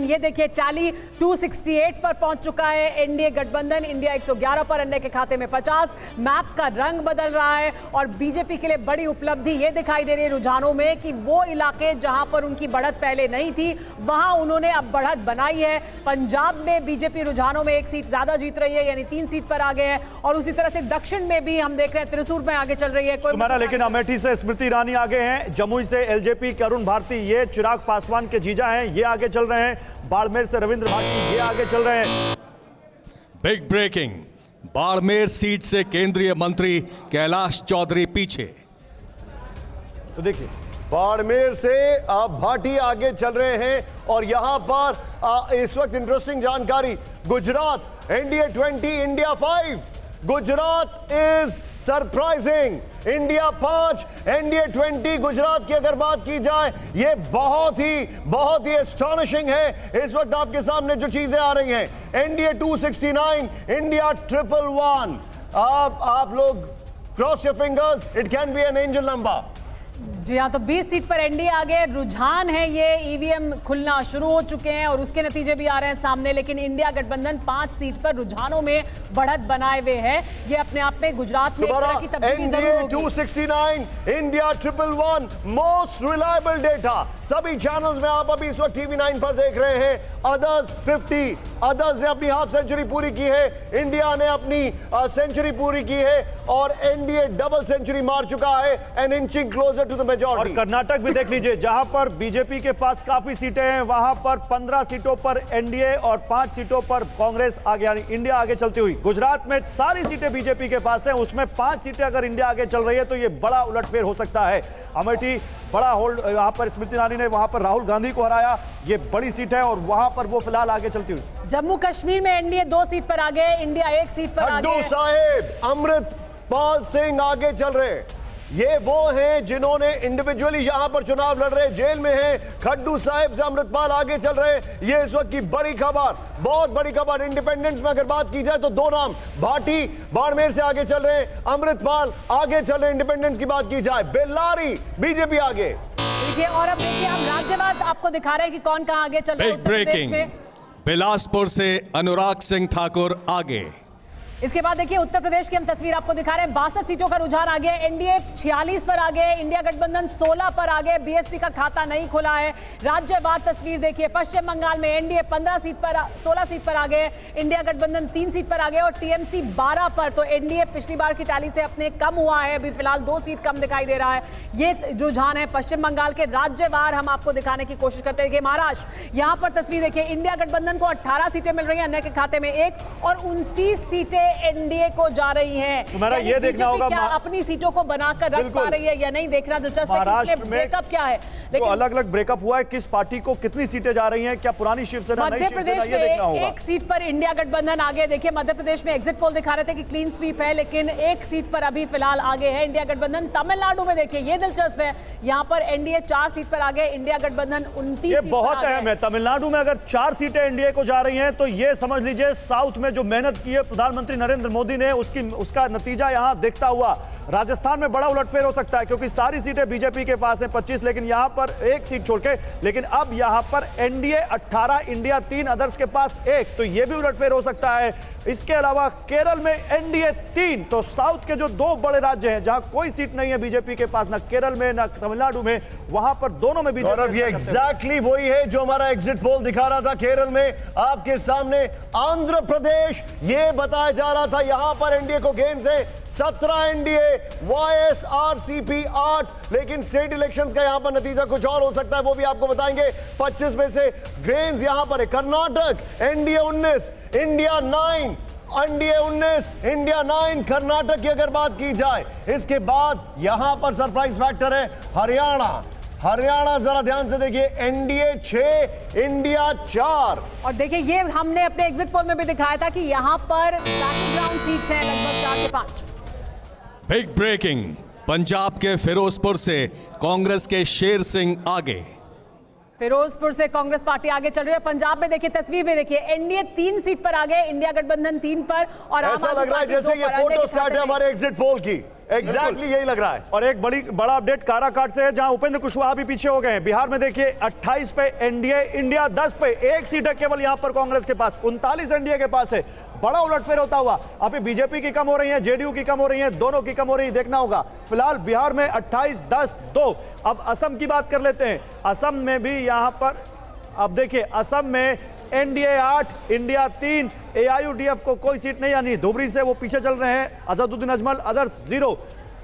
ये देखिए टैली 268 पर पहुंच चुका है एनडीए गठबंधन। इंडिया 111 पर, अन्य के खाते में 50। मैप का रंग बदल रहा है और बीजेपी के लिए बड़ी उपलब्धि ये दिखाई दे रही है रुझानों में कि वो इलाके जहां पर उनकी बढ़त पहले नहीं थी वहां उन्होंने अब बढ़त बनाई है। पंजाब में बीजेपी रुझानों में एक सीट ज्यादा जीत रही है, यानी 3 सीट पर आ गए हैं। और उसी तरह से दक्षिण में भी हम देख रहे हैं त्रिशूर में आगे चल रही है। लेकिन अमेठी से स्मृति ईरानी आगे हैं, जमुई से एलजेपी के अरुण भारती, ये चिराग पासवान के जीजा हैं, ये आगे चल रहे हैं। बाड़मेर से रविंद्र भाटी, ये आगे चल रहे हैं। बिग ब्रेकिंग, बाड़मेर सीट से केंद्रीय मंत्री कैलाश चौधरी पीछे। तो देखिए बाड़मेर से भाटी आगे चल रहे हैं और यहां पर इस वक्त इंटरेस्टिंग जानकारी, Gujarat NDA 20 India 5, Gujarat is surprising, India 5 NDA 20 Gujarat की अगर बात की जाए ये बहुत ही एस्टॉनिशिंग है। इस वक्त आपके सामने जो चीजें आ रही हैं, एनडीए 269 इंडिया 111। आप लोग cross your fingers, it can be an angel number. जी हाँ, तो 20 सीट पर एनडीए आगे। रुझान है ये, ईवीएम खुलना शुरू हो चुके हैं और उसके नतीजे भी आ रहे हैं सामने। लेकिन इंडिया गठबंधन 5 सीट पर रुझानों में बढ़त बनाए हुए है। ये अपने आप में गुजरात में एक तरह की तब्दीली जरूर होगी। 269 इंडिया 111 मोस्ट रिलायबल डेटा सभी चैनल्स में आप अभी इस वक्त टीवी 9 पर देख रहे हैं। अदर्स 50, अदर्स ने अपनी हाफ सेंचुरी पूरी की है, इंडिया ने अपनी सेंचुरी पूरी की है और एनडीए डबल सेंचुरी मार चुका है and inching closer to the majority. और कर्नाटक भी देख लीजिए, जहां पर बीजेपी के पास काफी सीटें हैं वहां पर 15 सीटों पर एनडीए और 5 सीटों पर कांग्रेस आगे, यानी इंडिया आगे चलती हुई। गुजरात में सारी सीटें बीजेपी के पास हैं, उसमें 5 सीटें अगर इंडिया आगे चल रही है तो ये बड़ा उलटफेर हो सकता है। अमेठी बड़ा होल्ड, यहां पर स्मृति ईरानी ने वहां पर राहुल गांधी को हराया, ये बड़ी सीट है और वहां पर वो फिलहाल आगे चलती हुई। जम्मू कश्मीर में एनडीए 2 सीट पर आगे, इंडिया 1 सीट पर आगे। खड्डू साहिब, अमृतपाल सिंह आगे चल रहे हैं। ये वो हैं जिन्होंने इंडिविजुअली यहां पर चुनाव लड़ रहे, जेल में हैं। खड्डू साहिब से अमृतपाल आगे चल रहे हैं। ये इस वक्त की बड़ी खबर, बहुत बड़ी खबर। इंडिपेंडेंस में अगर बात की जाए तो 2 नाम, भाटी बाड़मेर से आगे चल रहे हैं, अमृतपाल आगे चल रहे हैं। इंडिपेंडेंस की बात की जाए, बेल्लारी बीजेपी आगे। देखिए और अब देखिए हम राज्यवाद आपको दिखा रहे हैं कि कौन कहां आगे चल रहा है। बिग ब्रेकिंग, बिलासपुर से अनुराग सिंह ठाकुर आगे। इसके बाद देखिए उत्तर प्रदेश की हम तस्वीर आपको दिखा रहे हैं। 62 सीटों का रुझान आ गया। एनडीए 46 पर आ गए, इंडिया गठबंधन 16 पर आ गए। बीएसपी का खाता नहीं खुला है। राज्यवार तस्वीर देखिए, पश्चिम बंगाल में एनडीए 16 सीट पर आ गए, इंडिया गठबंधन 3 सीट पर आ गए और टीएमसी 12 पर। तो एनडीए पिछली बार की टैली से अपने कम हुआ है, अभी फिलहाल 2 सीट कम दिखाई दे रहा है। ये रुझान है पश्चिम बंगाल के। राज्यवार हम आपको दिखाने की कोशिश करते हैं कि महाराष्ट्र, यहां पर तस्वीर देखिए, इंडिया गठबंधन को 18 सीटें मिल रही हैं, अन्य के खाते में 1 और 29 सीटें एनडीए को जा रही हैं। ये देखना होगा क्या अपनी सीटों को बनाकर रख पा रही है या नहीं, देखना दिलचस्प है कि इसमें ब्रेकअप क्या है। लेकिन अलग अलग ब्रेकअप हुआ है, किस पार्टी को कितनी सीटें जा रही हैं, क्या पुरानी शिवसेना, नई शिवसेना, ये देखना होगा। 1 सीट पर इंडिया गठबंधन आगे। देखिए मध्य प्रदेश में एग्जिट पोल दिखा रहे थे कि क्लीन स्वीप है, लेकिन 1 सीट पर अभी फिलहाल आगे है इंडिया गठबंधन। तमिलनाडु में देखिए ये दिलचस्प है, यहां पर एनडीए 4 सीट पर आगे, इंडिया गठबंधन 29 सीट पर। बहुत अहम है, तमिलनाडु में अगर 4 सीटें एनडीए को जा रही हैं तो ये समझ लीजिए साउथ में जो मेहनत की है प्रधानमंत्री नरेंद्र मोदी ने, उसका नतीजा यहां दिखता हुआ। राजस्थान में बड़ा उलटफेर हो सकता है क्योंकि सारी सीटें बीजेपी के पास हैं 25, लेकिन यहां पर 1 सीट छोड़ के, लेकिन अब यहां पर एनडीए 18, इंडिया 3, अदर्स के पास 1, तो यह भी उलटफेर हो सकता है। इसके अलावा केरल में एनडीए 3, तो साउथ के जो 2 बड़े राज्य हैं जहां कोई सीट नहीं है बीजेपी के पास, ना केरल में ना तमिलनाडु में, वहां पर दोनों में बीजेपी। ये एग्जैक्टली वही है जो हमारा एग्जिट पोल दिखा रहा था। केरल में आपके सामने, आंध्र प्रदेश, ये बताया जा रहा था यहां पर एनडीए को गेंस है 17 एनडीए, वाईएसआरसीपी 8, लेकिन स्टेट इलेक्शंस का यहां पर नतीजा कुछ और हो सकता है, वो भी आपको बताएंगे। 25 में से ग्रेन्स यहां पर है। Karnataka NDA 19, India 9, NDA 19, India 9, Karnataka की अगर बात की जाए। इसके बाद यहां पर सरप्राइज फैक्टर है हरियाणा जरा ध्यान से देखिए, एनडीए 6, इंडिया 4। और देखिए ये हमने अपने एग्जिट पोल में भी दिखाया था कि यहां पर बैटल सीट्स हैं लगभग 4 से 5। बिग ब्रेकिंग, पंजाब के फिरोजपुर से कांग्रेस के शेर सिंह आगे। फिरोजपुर से कांग्रेस पार्टी आगे चल रही है। पंजाब में देखिए तस्वीर में देखिए, एनडीए 3 सीट पर आ गए, इंडिया गठबंधन 3 पर और ऐसा लग रहा है जैसे ये फोटो स्टार्ट है हमारे एग्जिट पोल की। एग्जैक्टली यही लग रहा है। और एक बड़ा अपडेट काराकाट से है, जहां उपेंद्र कुशवाहा भी पीछे हो गए हैं। बिहार में देखिए 28 पे एनडीए, इंडिया 10 पे, एक सीट है केवल यहां पर कांग्रेस के पास, 39 एनडीए के पास है। बड़ा उलटफेर होता हुआ अभी बीजेपी की कम हो रही है, जेडीयू की कम हो रही है, दोनों की कम हो रही है, देखना होगा। फिलहाल बिहार में 28-10-2। अब असम की बात कर लेते हैं। असम में भी यहां पर अब देखिए, असम में एनडीए 8, इंडिया 3, एआईयूडीएफ को कोई सीट नहीं, यानी धुबरी से वो पीछे चल रहे हैं, अजदुद्दीन अजमल, अदर्स 0।